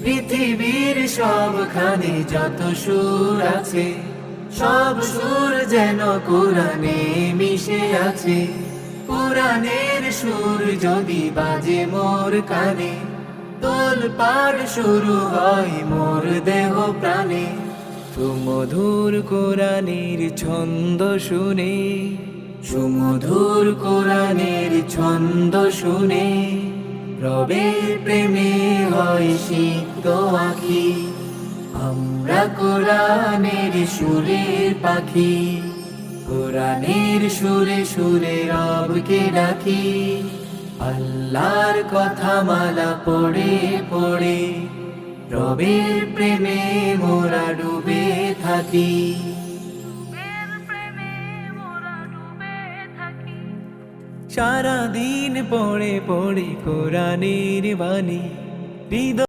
পৃথিবীর সবখানে যত সুর আছে, সব সুর যেন কোরআনে মিশে আছে। কোরআনের সুর যদি বাজে মোর কানে, তোলপাড় শুরু হয় মোর দেহ প্রাণে। সুমধুর কোরআনের ছন্দ শুনে, সুমধুর কোরআনের ছন্দ শুনে, রবের প্রেমে হয় সিক্ত আঁখি। আমরা কোরআনের সুরের পাখি, কোরআনের সুরে সুরে রবকে ডাকি। আল্লাহর কথা মালা পড়ে পড়ে, রবের প্রেমে মোরা ডুবে থাকি। সারাদিন পড়ে পড়ে কোরআনের বাণী, হৃদয়